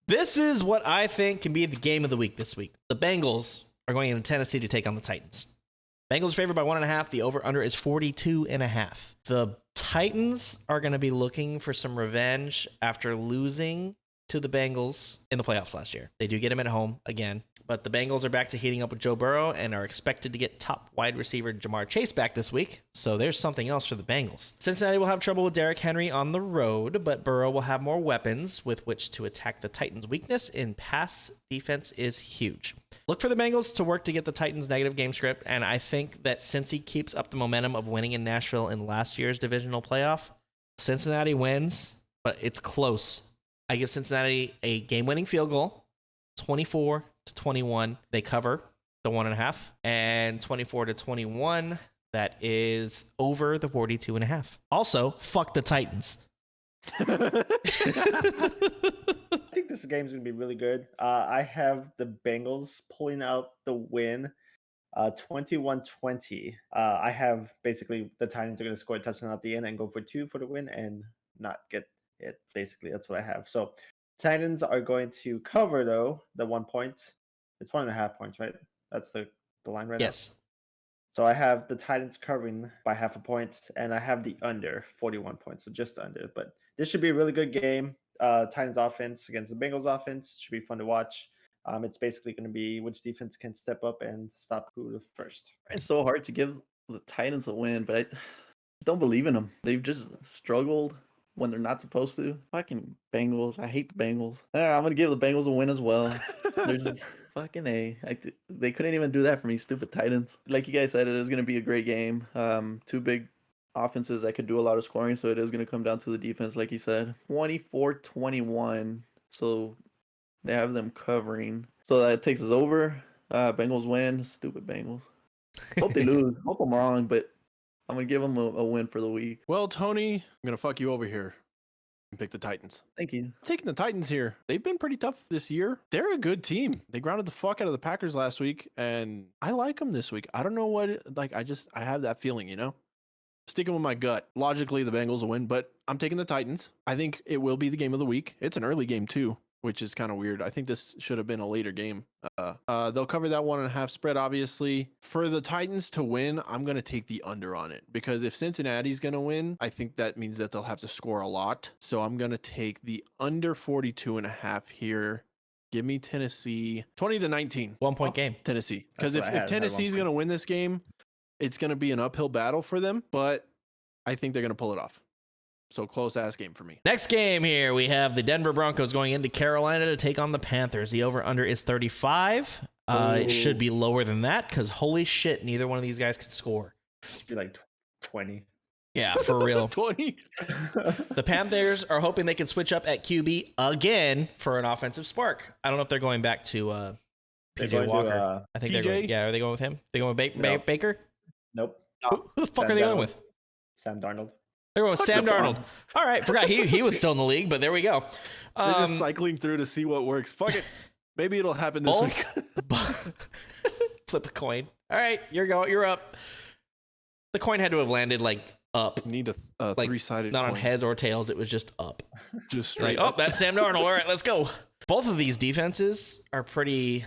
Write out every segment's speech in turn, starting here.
This is what I think can be the game of the week this week. The Bengals are going into Tennessee to take on the Titans. Bengals favored by 1.5. The over-under is 42.5. The Titans are going to be looking for some revenge after losing to the Bengals in the playoffs last year. They do get him at home again, but the Bengals are back to heating up with Joe Burrow and are expected to get top wide receiver Jamar Chase back this week. So there's something else for the Bengals. Cincinnati will have trouble with Derrick Henry on the road, but Burrow will have more weapons with which to attack the Titans' weakness in pass defense is huge. Look for the Bengals to work to get the Titans' negative game script, and I think that since he keeps up the momentum of winning in Nashville in last year's divisional playoff, Cincinnati wins, but it's close. I give Cincinnati a game-winning field goal, 24-21. They cover the 1.5, and 24-21. That is over the 42.5. Also, fuck the Titans. I think this game's going to be really good. I have the Bengals pulling out the win, 21-20. I have basically the Titans are going to score a touchdown at the end and go for 2 for the win and not get it. Basically, that's what I have. So Titans are going to cover, though, the 1 point. It's 1.5 points, right? That's the line right now. Yes. So I have the Titans covering by 0.5 point, and I have the under 41 points, so just under. But this should be a really good game. Titans offense against the Bengals offense should be fun to watch. It's basically going to be which defense can step up and stop who the first. It's so hard to give the Titans a win, but I just don't believe in them. They've just struggled when they're not supposed to. Fucking Bengals. I hate the Bengals. I'm going to give the Bengals a win as well. There's just fucking they couldn't even do that for me, stupid Titans. Like you guys said, it is going to be a great game. Two big offenses that could do a lot of scoring, so it is going to come down to the defense, like you said. 24-21. So they have them covering. So that takes us over. Bengals win. Stupid Bengals. Hope they lose. Hope I'm wrong, but I'm going to give them a win for the week. Well, Tony, I'm going to fuck you over here and pick the Titans. Thank you. I'm taking the Titans here. They've been pretty tough this year. They're a good team. They grounded the fuck out of the Packers last week, and I like them this week. I don't know what, I have that feeling, you know? Sticking with my gut. Logically, the Bengals will win, but I'm taking the Titans. I think it will be the game of the week. It's an early game, too, which is kind of weird. I think this should have been a later game. They'll cover that 1.5 spread, obviously. For the Titans to win, I'm going to take the under on it, because if Cincinnati's going to win, I think that means that they'll have to score a lot. So I'm going to take the under 42.5 here. Give me Tennessee 20-19. 1 point game. Tennessee. Because That's what I if had, Tennessee's going to win this game, it's going to be an uphill battle for them, but I think they're going to pull it off. So close ass game for me. Next game here, we have the Denver Broncos going into Carolina to take on the Panthers. The over-under is 35. It should be lower than that because holy shit, neither one of these guys can score. Should be like 20. Yeah, for real. 20. The Panthers are hoping they can switch up at QB again for an offensive spark. I don't know if they're going back to PJ Walker. I think they're going. Yeah, are they going with him? They going with No. Baker? Nope. Who the fuck Sam are they going Darnold. with? Sam Darnold. They're going with What Sam the fuck? Darnold. All right, forgot he was still in the league, but there we go. They're just cycling through to see what works. Fuck it. Maybe it'll happen this week. Flip a coin. All right, you're up. The coin had to have landed like up. Need a Like, three-sided Not on coin. heads or tails. It was just up. Just Like, straight oh, up. that's Sam Darnold. All right, let's go. Both of these defenses are pretty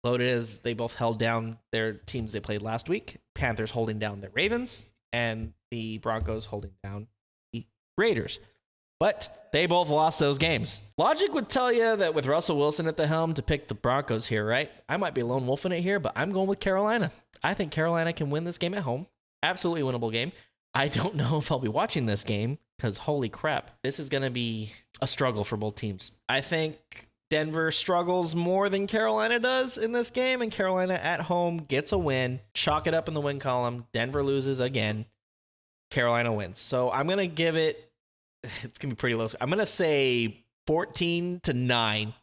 loaded as they both held down their teams they played last week. Panthers holding down the Ravens and the Broncos holding down the Raiders. But they both lost those games. Logic would tell you that with Russell Wilson at the helm to pick the Broncos here, right? I might be lone wolfing it here, but I'm going with Carolina. I think Carolina can win this game at home. Absolutely winnable game. I don't know if I'll be watching this game because holy crap, this is going to be a struggle for both teams. I think Denver struggles more than Carolina does in this game, and Carolina at home gets a win. Chalk it up in the win column. Denver loses again. Carolina wins. So I'm going to give it, it's going to be pretty low. I'm going to say 14-9.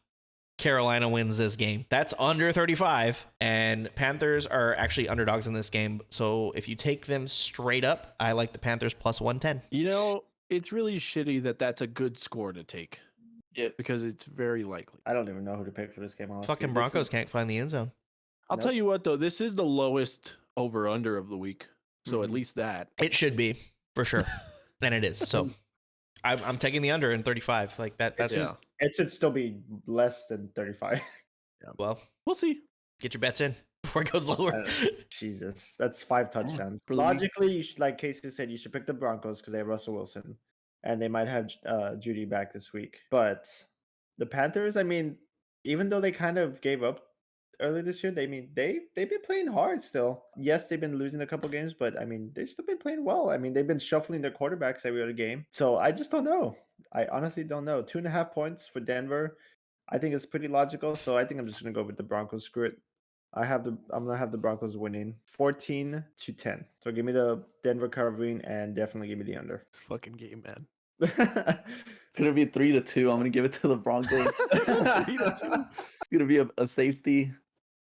Carolina wins this game. That's under 35, and Panthers are actually underdogs in this game. So if you take them straight up, I like the Panthers plus 110. You know, it's really shitty that that's a good score to take. Yeah. Because it's very likely. I don't even know who to pick for this game. Honestly. Fucking This Broncos is- can't find the end zone. I'll Nope. tell you what, though. This is the lowest over-under of the week. So at Mhm. least that. It should be, for sure. And it is. So I'm taking the under in 35. Like that's Yeah. It should still be less than 35. Well, We'll see. get your bets in before it goes lower. Jesus, that's 5 touchdowns. for the week. Logically, you should, like Casey said, you should pick the Broncos because they have Russell Wilson, and they might have Judy back this week. But the Panthers, I mean, even though they kind of gave up early this year, they've been playing hard still. Yes, they've been losing a couple games, but I mean, they've still been playing well. I mean, they've been shuffling their quarterbacks every other game. So I just don't know. I honestly don't know. 2.5 points for Denver. I think it's pretty logical. So I think I'm just gonna go with the Broncos. Screw it. I'm gonna have the Broncos winning 14-10. So give me the Denver covering and definitely give me the under. This fucking game, man. It's gonna be 3-2. I'm gonna give it to the Broncos. 3-2. It's gonna be a safety.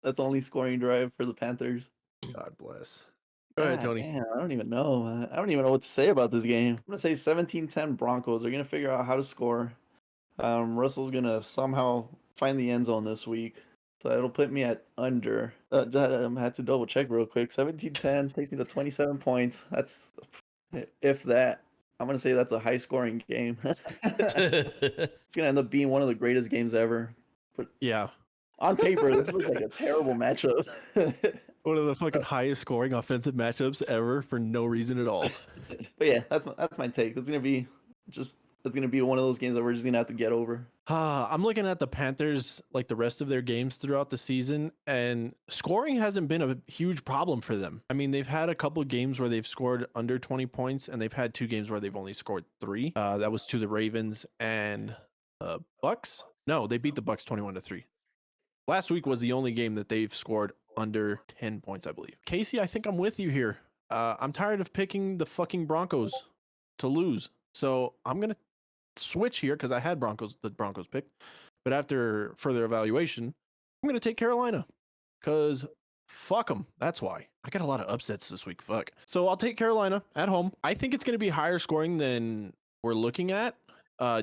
That's only scoring drive for the Panthers. God bless. Go ahead, God Tony. damn, I don't even know, man. I don't even know what to say about this game. I'm gonna say 17-10 Broncos. They're gonna figure out how to score. Russell's gonna somehow find the end zone this week. So it'll put me at under. I had to double check real quick. 17-10 takes me to 27 points. That's, if that. I'm gonna say that's a high scoring game. It's gonna end up being one of the greatest games ever. But Yeah. on paper, this looks like a terrible matchup. One of the fucking highest scoring offensive matchups ever for no reason at all. But yeah, that's my take. It's gonna be one of those games that we're just gonna have to get over. I'm looking at the Panthers, like the rest of their games throughout the season, and scoring hasn't been a huge problem for them. I mean, they've had a couple of games where they've scored under 20 points, and they've had 2 games where they've only scored 3. That was to the Ravens and Bucks. No, they beat the Bucks 21-3. Last week was the only game that they've scored under 10 points, I believe. Casey, I think I'm with you here. I'm tired of picking the fucking Broncos to lose. So I'm going to switch here because I had the Broncos picked. But after further evaluation, I'm going to take Carolina because fuck them. That's why. I got a lot of upsets this week. Fuck. So I'll take Carolina at home. I think it's going to be higher scoring than we're looking at.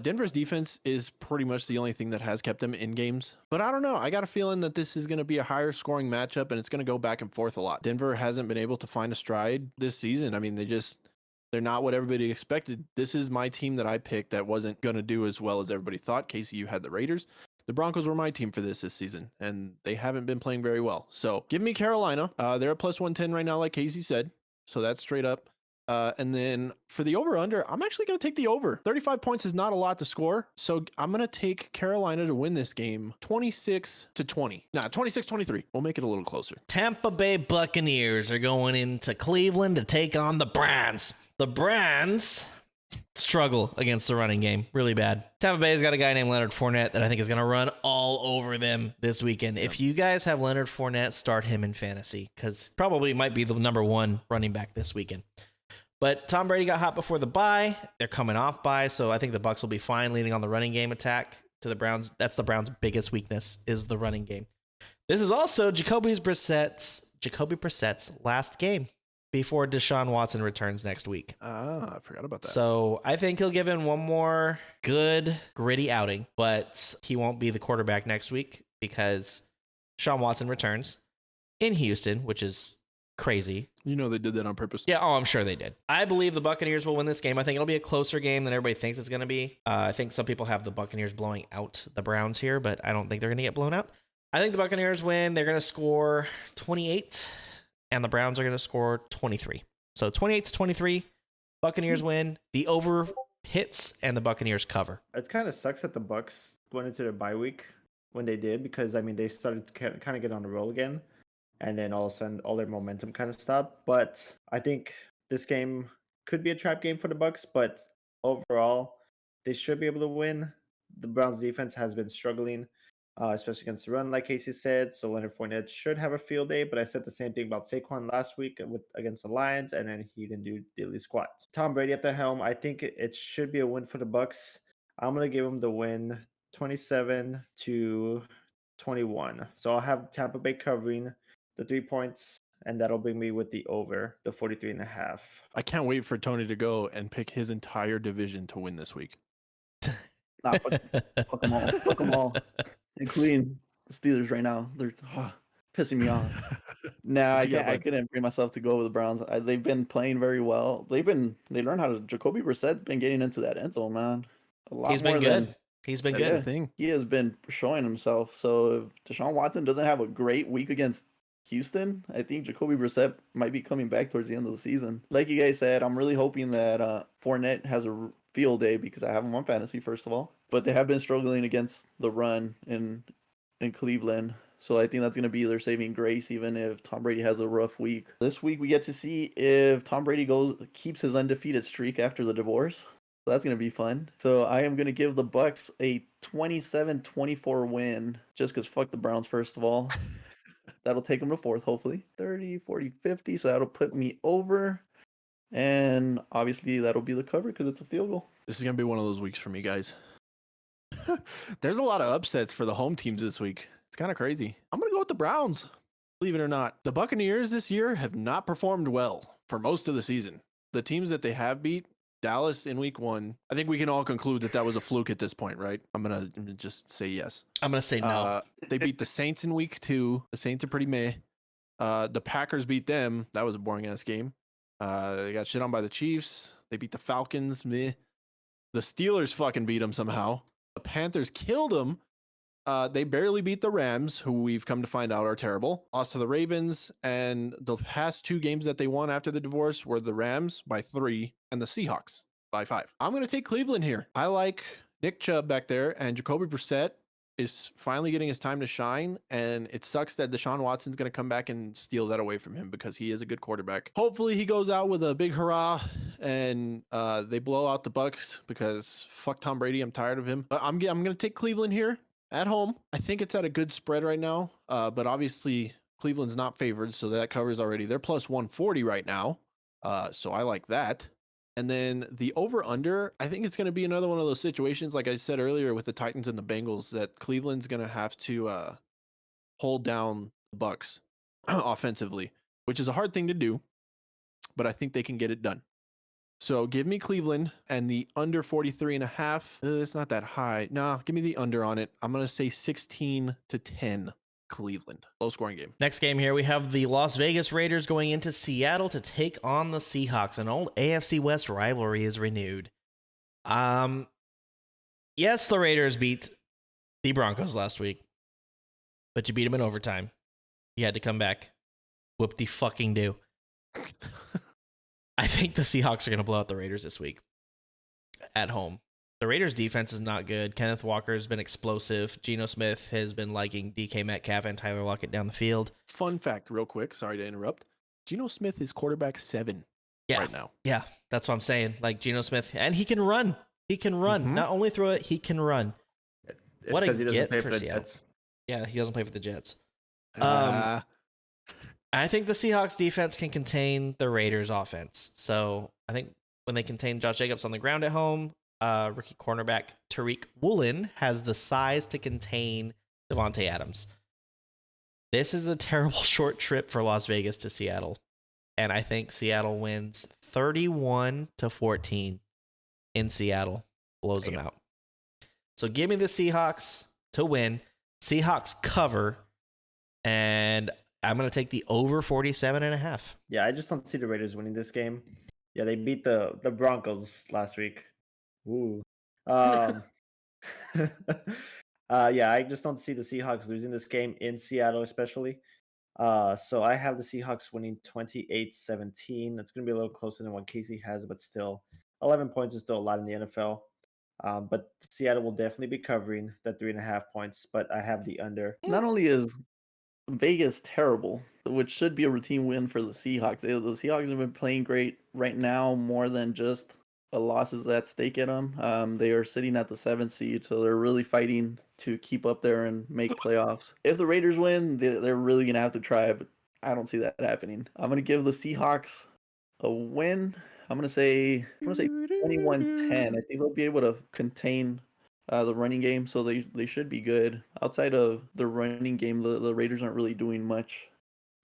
Denver's defense is pretty much the only thing that has kept them in games. But I don't know. I got a feeling that this is going to be a higher scoring matchup and it's going to go back and forth a lot. Denver hasn't been able to find a stride this season. I mean, they're not what everybody expected. This is my team that I picked that wasn't going to do as well as everybody thought. Casey, you had the Raiders. The Broncos were my team for this season, and they haven't been playing very well. So give me Carolina. They're at plus 110 right now, like Casey said. So that's straight up. And then for the over-under, I'm actually going to take the over. 35 points is not a lot to score. So I'm going to take Carolina to win this game 26-20. Nah, 26-23. We'll make it a little closer. Tampa Bay Buccaneers are going into Cleveland to take on the Browns. The Browns struggle against the running game really bad. Tampa Bay's got a guy named Leonard Fournette that I think is going to run all over them this weekend. If you guys have Leonard Fournette, start him in fantasy because probably might be the number 1 running back this weekend. But Tom Brady got hot before the bye. They're coming off bye, so I think the Bucs will be fine leaning on the running game attack to the Browns. That's the Browns' biggest weakness is the running game. This is also Jacoby Brissett's last game before Deshaun Watson returns next week. I forgot about that. So I think he'll give him one more good, gritty outing, but he won't be the quarterback next week because Deshaun Watson returns in Houston, which is crazy. You know they did that on purpose. Yeah, I'm sure they did. I believe the Buccaneers will win this game. I think it'll be a closer game than everybody thinks it's going to be. I think some people have the Buccaneers blowing out the Browns here, but I don't think they're going to get blown out. I think the Buccaneers win. They're going to score 28, and the Browns are going to score 23. So 28-23, Buccaneers win. The over hits, and the Buccaneers cover. It kind of sucks that the Bucs went into their bye week when they did because, I mean, they started to kind of get on the roll again. And then all of a sudden, all their momentum kind of stopped. But I think this game could be a trap game for the Bucs. But overall, they should be able to win. The Browns' defense has been struggling, especially against the run, like Casey said. So Leonard Fournette should have a field day. But I said the same thing about Saquon last week against the Lions, and then he didn't do diddly squat. Tom Brady at the helm. I think it should be a win for the Bucs. I'm gonna give him the win, 27-21. So I'll have Tampa Bay covering the 3 points, and that'll bring me with the over, the 43.5. I can't wait for Tony to go and pick his entire division to win this week. Nah, fuck them all. Fuck them all. Including the Steelers right now. They're pissing me off. Nah, I couldn't bring myself to go with the Browns. They've been playing very well. They learned how to. Jacoby Brissett's been getting into that end zone, man. A lot He's more been than good. He's been That's good. the thing. He has been showing himself. So if Deshaun Watson doesn't have a great week against Houston, I think Jacoby Brissett might be coming back towards the end of the season. Like you guys said, I'm really hoping that Fournette has a field day because I have him on fantasy, first of all. But they have been struggling against the run in Cleveland. So I think that's going to be their saving grace, even if Tom Brady has a rough week. This week we get to see if Tom Brady keeps his undefeated streak after the divorce. So that's going to be fun. So I am going to give the Bucks a 27-24 win, just because fuck the Browns, first of all. That'll take them to fourth, hopefully. 30, 40, 50. So that'll put me over. And obviously that'll be the cover because it's a field goal. This is going to be one of those weeks for me, guys. There's a lot of upsets for the home teams this week. It's kind of crazy. I'm going to go with the Browns, believe it or not. The Buccaneers this year have not performed well for most of the season. The teams that they have beat, Dallas in week 1, I think we can all conclude that was a fluke at this point, right? I'm going to just say yes. I'm going to say no. They beat the Saints in week 2. The Saints are pretty meh. The Packers beat them. That was a boring-ass game. They got shit on by the Chiefs. They beat the Falcons. Meh. The Steelers fucking beat them somehow. The Panthers killed them. They barely beat the Rams, who we've come to find out are terrible. Lost to the Ravens, and the past 2 games that they won after the divorce were the Rams by 3 and the Seahawks by 5. I'm going to take Cleveland here. I like Nick Chubb back there, and Jacoby Brissett is finally getting his time to shine, and it sucks that Deshaun Watson's going to come back and steal that away from him because he is a good quarterback. Hopefully he goes out with a big hurrah and they blow out the Bucks because fuck Tom Brady. I'm tired of him. But I'm going to take Cleveland here at home. I think it's at a good spread right now, but obviously Cleveland's not favored, so that covers already. They're plus 140 right now, so I like that. And then the over-under, I think it's going to be another one of those situations, like I said earlier, with the Titans and the Bengals, that Cleveland's going to have to hold down the Bucks offensively, which is a hard thing to do, but I think they can get it done. So give me Cleveland and the under 43.5. It's not that high. Nah, give me the under on it. I'm going to say 16-10 Cleveland. Low scoring game. Next game here, we have the Las Vegas Raiders going into Seattle to take on the Seahawks. An old AFC West rivalry is renewed. Yes, the Raiders beat the Broncos last week, but you beat them in overtime. You had to come back. Whoop-de-fucking-do. I think the Seahawks are going to blow out the Raiders this week at home. The Raiders' defense is not good. Kenneth Walker has been explosive. Geno Smith has been liking DK Metcalf and Tyler Lockett down the field. Fun fact, real quick. Sorry to interrupt. Geno Smith is quarterback 7 right now. Yeah, that's what I'm saying. Like Geno Smith, and he can run. He can run. Mhm. Not only throw it, he can run. It's What a because he doesn't get pay for for the Seattle. Jets. Yeah, he doesn't play for the Jets. Uh, I think the Seahawks defense can contain the Raiders offense. So I think when they contain Josh Jacobs on the ground at home, rookie cornerback Tariq Woolen has the size to contain Devontae Adams. This is a terrible short trip for Las Vegas to Seattle. And I think Seattle wins 31-14 in Seattle. Blows them out. So give me the Seahawks to win. Seahawks cover. And I'm going to take the over 47.5. Yeah, I just don't see the Raiders winning this game. Yeah, they beat the Broncos last week. Ooh. Yeah, I just don't see the Seahawks losing this game in Seattle, especially. So I have the Seahawks winning 28-17. That's going to be a little closer than what Casey has, but still, 11 points is still a lot in the NFL. But Seattle will definitely be covering the 3.5 points, but I have the under. Not only is Vegas terrible, which should be a routine win for the Seahawks. The Seahawks have been playing great right now, more than just a loss is at stake at them. They are sitting at the 7th seed, so they're really fighting to keep up there and make playoffs. If the Raiders win, they're really going to have to try, but I don't see that happening. I'm going to give the Seahawks a win. I'm going to say 21-10. I think they'll be able to contain the running game, so they should be good. Outside of the running game, the Raiders aren't really doing much.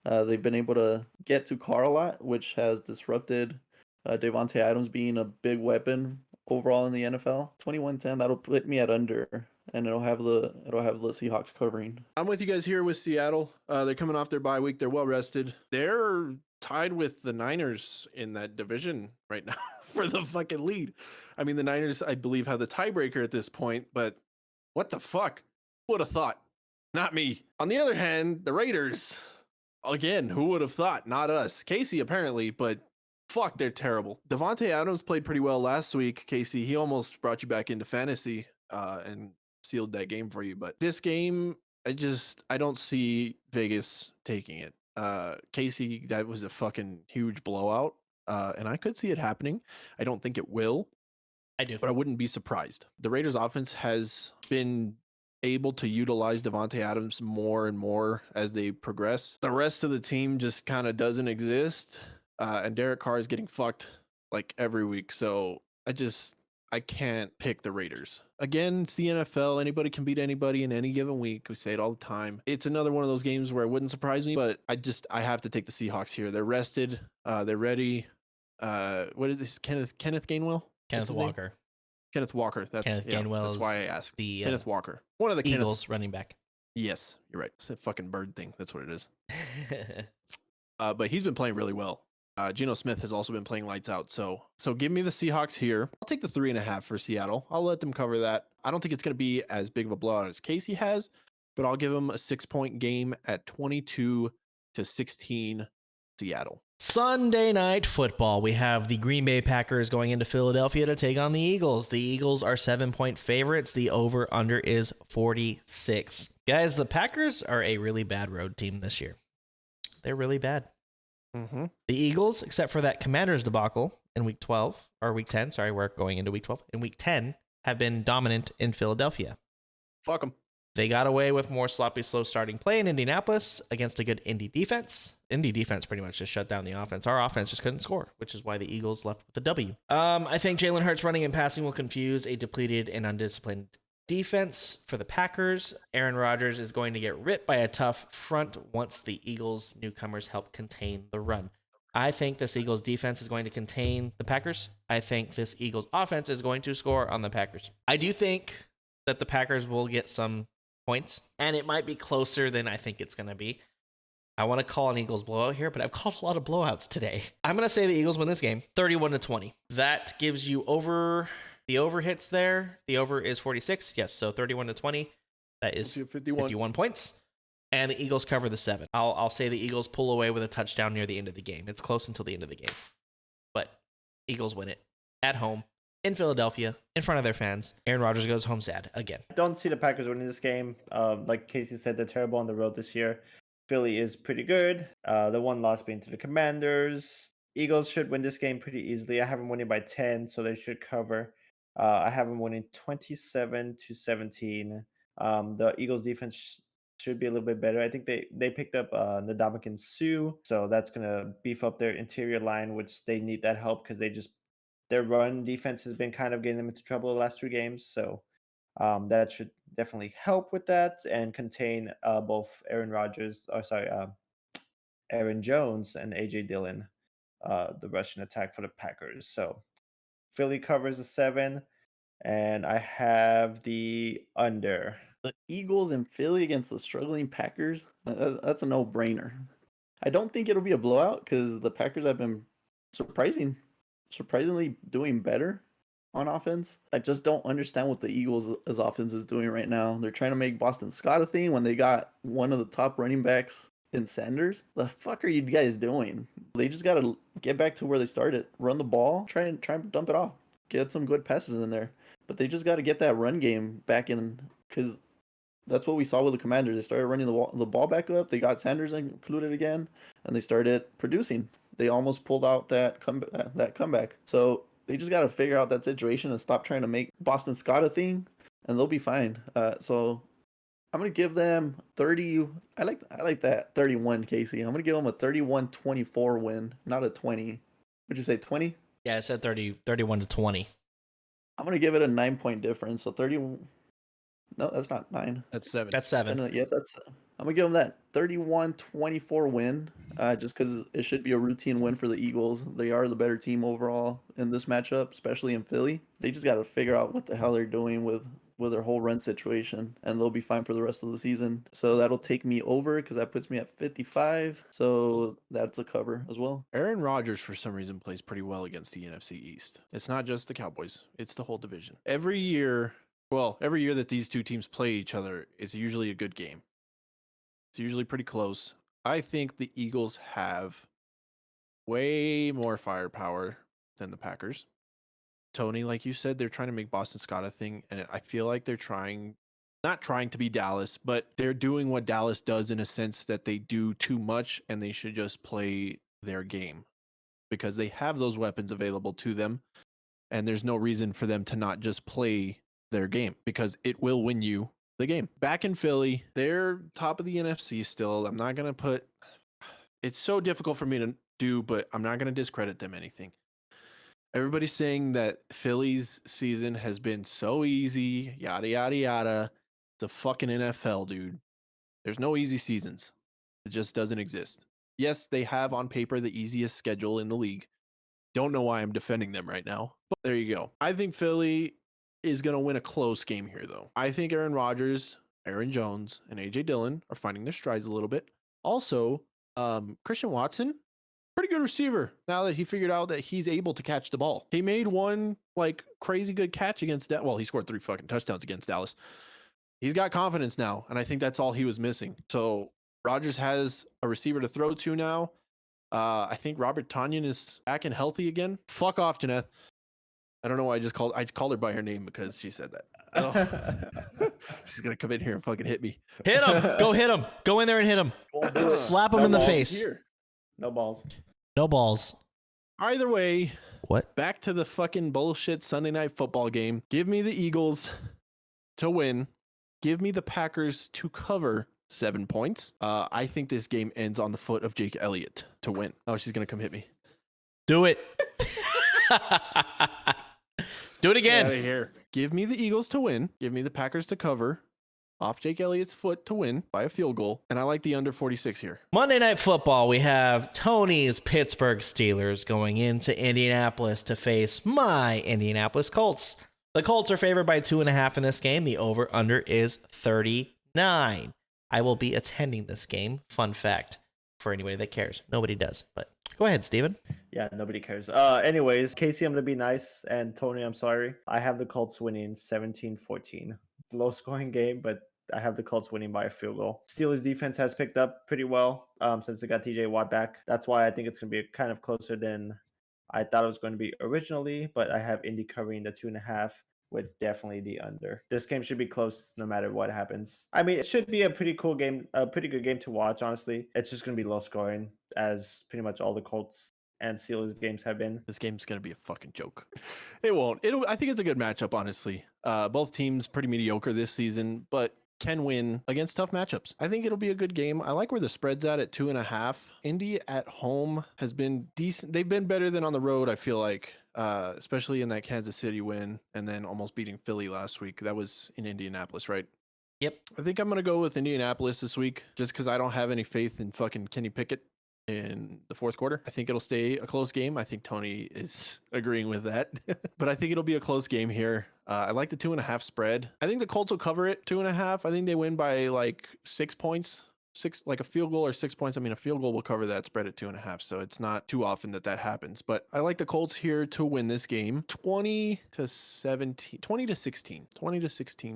They've been able to get to Carr a lot, which has disrupted Devontae Adams being a big weapon overall in the NFL. 21-10, that'll put me at under. and it'll have the Seahawks covering. I'm with you guys here with Seattle. They're coming off their bye week. They're well rested. They're tied with the Niners in that division right now for the fucking lead. I mean, the Niners, I believe, have the tiebreaker at this point, but what the fuck? Would have thought? Not me. On the other hand, the Raiders, again, who would have thought? Not us. Casey, apparently, but fuck, they're terrible. Devontae Adams played pretty well last week, Casey. He almost brought you back into fantasy and sealed that game for you. But this game, I don't see Vegas taking it. Casey, that was a fucking huge blowout. And I could see it happening. I don't think it will. I do. But I wouldn't be surprised. The Raiders offense has been able to utilize Devontae Adams more and more as they progress. The rest of the team just kind of doesn't exist. And Derek Carr is getting fucked like every week. So I can't pick the Raiders. Again, it's the NFL. Anybody can beat anybody in any given week. We say it all the time. It's another one of those games where it wouldn't surprise me, but I have to take the Seahawks here. They're rested. They're ready. What is this? Kenneth Gainwell? Kenneth Walker. Kenneth Walker. Gainwell. That's why I asked. The Kenneth Walker. One of the Eagles running back. Yes, you're right. It's a fucking bird thing. That's what it is. But he's been playing really well. Geno Smith has also been playing lights out. So give me the Seahawks here. I'll take the 3.5 for Seattle. I'll let them cover that. I don't think it's going to be as big of a blowout as Casey has, but I'll give them a 6-point game at 22-16 Seattle. Sunday night football. We have the Green Bay Packers going into Philadelphia to take on the Eagles. The Eagles are 7-point favorites. The over-under is 46. Guys, the Packers are a really bad road team this year. They're really bad. Mm-hmm. The Eagles, except for that Commanders debacle in week 12, or week 10, sorry, we're going into week 12. In week 10, have been dominant in Philadelphia. Fuck them. They got away with more sloppy, slow starting play in Indianapolis against a good Indy defense. Indy defense pretty much just shut down the offense. Our offense just couldn't score, which is why the Eagles left with a W. I think Jalen Hurts running and passing will confuse a depleted and undisciplined defense for the Packers. Aaron Rodgers is going to get ripped by a tough front once the Eagles newcomers help contain the run. I think this Eagles defense is going to contain the Packers. I think this Eagles offense is going to score on the Packers. I do think that the Packers will get some points, and it might be closer than I think it's going to be. I want to call an Eagles blowout here, but I've called a lot of blowouts today. I'm going to say the Eagles win this game 31-20. That gives you over. The over hits there. The over is 46. Yes, so 31-20. That is 51 points. And the Eagles cover the 7. I'll say the Eagles pull away with a touchdown near the end of the game. It's close until the end of the game. But Eagles win it at home in Philadelphia in front of their fans. Aaron Rodgers goes home sad again. Don't see the Packers winning this game. Like Casey said, they're terrible on the road this year. Philly is pretty good. The one loss being to the Commanders. Eagles should win this game pretty easily. I have them winning by 10, so they should cover. I have them winning 27-17. The Eagles defense should be a little bit better. I think they picked up Ndamukong Suh, so that's going to beef up their interior line, which they need that help because their run defense has been kind of getting them into trouble the last 2 games. So that should definitely help with that and contain both Aaron Jones and AJ Dillon, the Russian attack for the Packers. So Philly covers the 7, and I have the under. The Eagles and Philly against the struggling Packers, that's a no-brainer. I don't think it'll be a blowout because the Packers have been surprisingly doing better on offense. I just don't understand what the Eagles' offense is doing right now. They're trying to make Boston Scott a thing when they got one of the top running backs in Sanders. The fuck are you guys doing? They just got to get back to where they started. Run the ball, try and dump it off. Get some good passes in there. But they just got to get that run game back in because that's what we saw with the Commanders. They started running the ball back up. They got Sanders included again, and they started producing. They almost pulled out that comeback. So they just got to figure out that situation and stop trying to make Boston Scott a thing, and they'll be fine. So I'm going to give them 30. I like that 31, Casey. I'm going to give them a 31-24 win, not a 20. Would you say 20? Yeah, I said 31-20. I'm going to give it a 9-point difference. So 30. No, that's not 9. That's 7. That's 7. Yes, I'm going to give them that 31-24 win, just because it should be a routine win for the Eagles. They are the better team overall in this matchup, especially in Philly. They just got to figure out what the hell they're doing with with their whole run situation, and they'll be fine for the rest of the season. So that'll take me over because that puts me at 55. So that's a cover as well. Aaron Rodgers, for some reason, plays pretty well against the NFC East. It's not just the Cowboys, it's the whole division. Every year that these two teams play each other, it's usually a good game. It's usually pretty close. I think the Eagles have way more firepower than the Packers. Tony, like you said, they're trying to make Boston Scott a thing, and I feel like they're not trying to be Dallas, but they're doing what Dallas does in a sense that they do too much and they should just play their game because they have those weapons available to them, and there's no reason for them to not just play their game because it will win you the game. Back in Philly, they're top of the NFC still. I'm not going to put... It's so difficult for me to do, but I'm not going to discredit them anything. Everybody's saying that Philly's season has been so easy, yada, yada, yada. The fucking NFL, dude. There's no easy seasons. It just doesn't exist. Yes, they have on paper the easiest schedule in the league. Don't know why I'm defending them right now, but there you go. I think Philly is going to win a close game here, though. I think Aaron Rodgers, Aaron Jones, and A.J. Dillon are finding their strides a little bit. Also, Christian Watson, pretty good receiver now that he figured out that he's able to catch the ball. He made one like crazy good catch against that. Well, he scored 3 fucking touchdowns against Dallas. He's got confidence now, and I think that's all he was missing. So Rodgers has a receiver to throw to now. I think Robert Tonyan is back and healthy again. Fuck off, Janeth. I don't know why I called her by her name because she said that. She's gonna come in here and fucking hit me. Hit him. Go hit him. Go in there and hit him. Slap him in the balls face. here. No balls. No balls. Either way, What? back to the fucking bullshit Sunday night football game. Give me the Eagles to win. Give me the Packers to cover 7 points. I think this game ends on the foot of Jake Elliott to win. Oh, she's gonna come hit me. Do it. Do it Get out again. of here. Give me the Eagles to win. Give me the Packers to cover off Jake Elliott's foot to win by a field goal. And I like the under 46 here. Monday Night Football, we have Tony's Pittsburgh Steelers going into Indianapolis to face my Indianapolis Colts. The Colts are favored by 2.5 in this game. The over-under is 39. I will be attending this game. Fun fact for anybody that cares. Nobody does, but go ahead, Steven. Yeah, nobody cares. Anyways, Casey, I'm going to be nice. And Tony, I'm sorry. I have the Colts winning 17-14. Low scoring game, but I have the Colts winning by a field goal. Steelers defense has picked up pretty well since they got TJ Watt back. That's why I think it's going to be kind of closer than I thought it was going to be originally, but I have Indy covering the 2.5 with definitely the under. This game should be close no matter what happens. I mean, it should be a pretty cool game, a pretty good game to watch, honestly. It's just going to be low scoring as pretty much all the Colts and Steelers games have been. This game's going to be a fucking joke. It won't. I think it's a good matchup, honestly. Both teams pretty mediocre this season, but can win against tough matchups. I think it'll be a good game. I like where the spread's at 2.5. Indy at home has been decent. They've been better than on the road, I feel like, especially in that Kansas City win and then almost beating Philly last week. That was in Indianapolis, right? Yep. I think I'm going to go with Indianapolis this week just because I don't have any faith in fucking Kenny Pickett in the fourth quarter. I think it'll stay a close game. I think Tony is agreeing with that, but I think it'll be a close game here. I like the 2.5 spread. I think the Colts will cover it 2.5. I think they win by like 6 points, like a field goal or 6 points. I mean, a field goal will cover that spread at 2.5. So it's not too often that happens, but I like the Colts here to win this game 20 to 16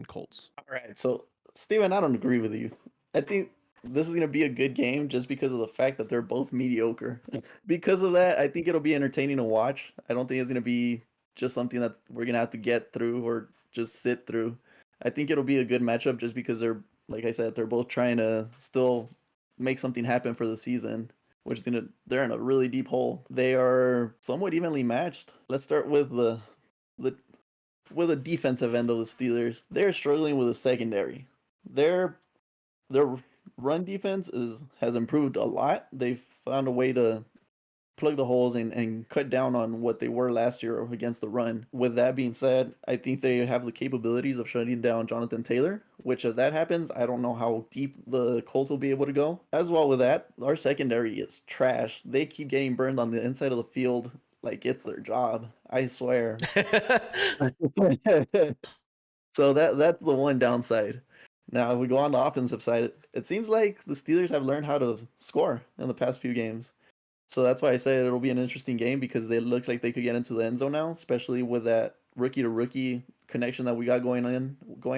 Colts. All right. So Steven, I don't agree with you. I think this is going to be a good game just because of the fact that they're both mediocre. Because of that, I think it'll be entertaining to watch. I don't think it's going to be just something that we're going to have to get through or just sit through. I think it'll be a good matchup just because they're, like I said, they're both trying to still make something happen for the season, which is they're in a really deep hole. They are somewhat evenly matched. Let's start with the defensive end of the Steelers. They're struggling with a secondary. Their run defense has improved a lot. They've found a way to plug the holes and cut down on what they were last year against the run. With that being said, I think they have the capabilities of shutting down Jonathan Taylor, which if that happens, I don't know how deep the Colts will be able to go. As well with that, our secondary is trash. They keep getting burned on the inside of the field like it's their job. I swear. So that's the one downside. Now, if we go on the offensive side, it seems like the Steelers have learned how to score in the past few games. So that's why I say it'll be an interesting game because it looks like they could get into the end zone now, especially with that rookie to rookie connection that we got going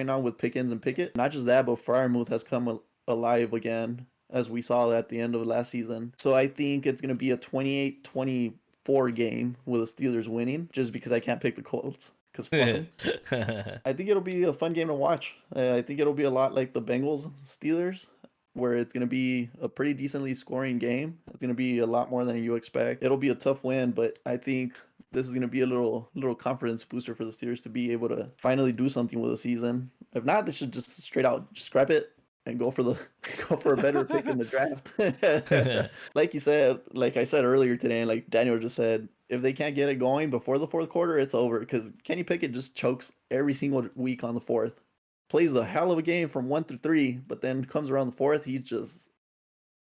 on with Pickens and Pickett. Not just that, but Freiermuth has come alive again, as we saw at the end of last season. So I think it's going to be a 28-24 game with the Steelers winning, just because I can't pick the Colts. Because I think it'll be a fun game to watch. I think it'll be a lot like the Bengals Steelers, where it's going to be a pretty decently scoring game. It's going to be a lot more than you expect. It'll be a tough win, but I think this is going to be a little confidence booster for the Steelers to be able to finally do something with the season. If not, they should just straight out scrap it and go for a better pick in the draft. Like I said earlier today, and like Daniel just said, if they can't get it going before the fourth quarter, it's over because Kenny Pickett just chokes every single week on the fourth. Plays a hell of a game from 1 through 3, but then comes around the fourth, he's just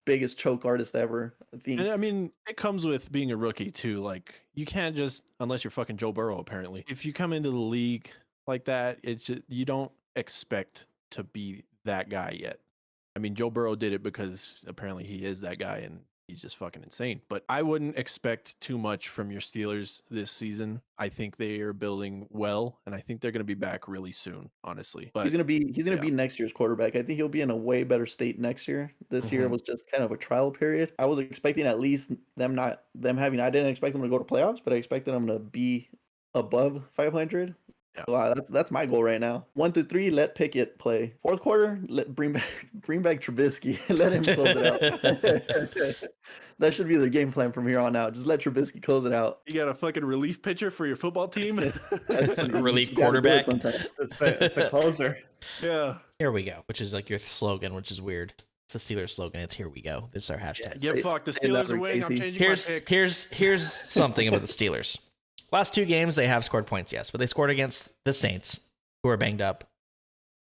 biggest choke artist ever. And I mean, it comes with being a rookie too. Like you can't just, unless you're fucking Joe Burrow, apparently. If you come into the league like that, it's just, you don't expect to be that guy yet. I mean, Joe Burrow did it because apparently he is that guy and he's just fucking insane. But I wouldn't expect too much from your Steelers this season. I think they are building well, and I think they're going to be back really soon, honestly. But he's gonna be next year's quarterback. I think he'll be in a way better state next year. This year was just kind of a trial period. I was expecting at least them having. I didn't expect them to go to playoffs, but I expected them to be above 500. Yeah. So, that's my goal right now. 1 through 3, let Pickett play. Fourth quarter, bring back Trubisky. Let him close it out. That should be the game plan from here on out. Just let Trubisky close it out. You got a fucking relief pitcher for your football team? Relief quarterback. It's the closer. Yeah. Here we go, which is like your slogan, which is weird. It's a Steelers slogan. It's here we go. This is our hashtag. Yeah, fuck. The Steelers are winning. I'm changing my pick. Here's something about the Steelers. Last 2 games, they have scored points, yes, but they scored against the Saints, who are banged up,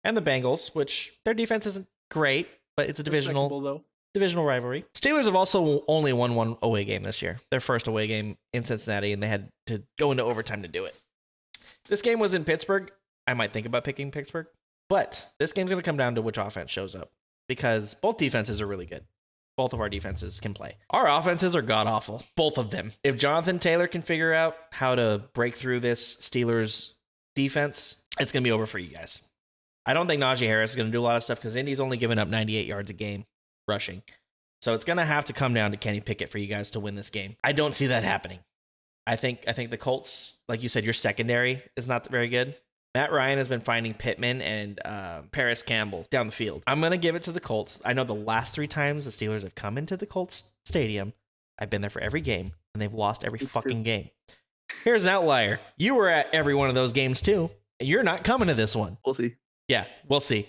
and the Bengals, which their defense isn't great, but it's a divisional rivalry. Steelers have also only won 1 away game this year, their first away game in Cincinnati, and they had to go into overtime to do it. This game was in Pittsburgh. I might think about picking Pittsburgh, but this game's going to come down to which offense shows up, because both defenses are really good. Both of our defenses can play. Our offenses are god-awful. Both of them. If Jonathan Taylor can figure out how to break through this Steelers defense, it's going to be over for you guys. I don't think Najee Harris is going to do a lot of stuff because Indy's only giving up 98 yards a game rushing. So it's going to have to come down to Kenny Pickett for you guys to win this game. I don't see that happening. I think the Colts, like you said, your secondary is not very good. Matt Ryan has been finding Pittman and Paris Campbell down the field. I'm going to give it to the Colts. I know the last 3 times the Steelers have come into the Colts stadium, I've been there for every game, and they've lost every fucking game. Here's an outlier. You were at every one of those games, too, and you're not coming to this one. We'll see. Yeah, we'll see.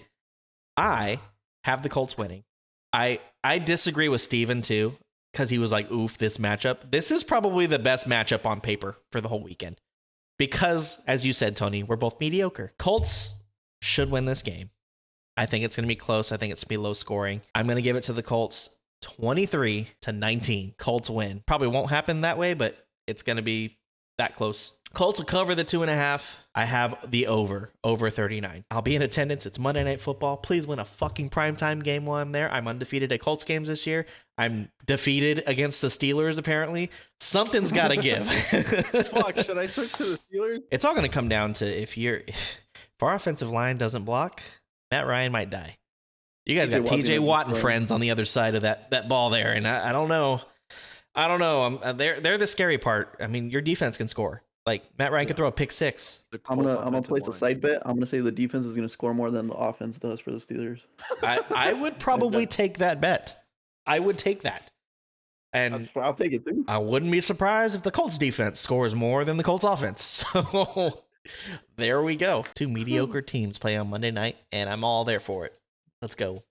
I have the Colts winning. I disagree with Steven, too, because he was like, oof, this matchup. This is probably the best matchup on paper for the whole weekend. Because, as you said, Tony, we're both mediocre. Colts should win this game. I think it's going to be close. I think it's going to be low scoring. I'm going to give it to the Colts 23-19. Colts win. Probably won't happen that way, but it's going to be that close. Colts will cover the 2.5. I have the over 39. I'll be in attendance. It's Monday Night Football. Please win a fucking primetime game while I'm there. I'm undefeated at Colts games this year. I'm defeated against the Steelers, apparently. Something's got to give. Fuck, should I switch to the Steelers? It's all going to come down to if our offensive line doesn't block, Matt Ryan might die. You guys got TJ Watt and friends on the other side of that ball there, and I don't know. They're the scary part. I mean, your defense can score. Like Matt Ryan could throw a pick 6. I'm gonna place a side bet. I'm gonna say the defense is gonna score more than the offense does for the Steelers. I would probably take that bet. I would take that. And I'll take it too. I wouldn't be surprised if the Colts defense scores more than the Colts offense. So there we go. 2 mediocre teams play on Monday night, and I'm all there for it. Let's go.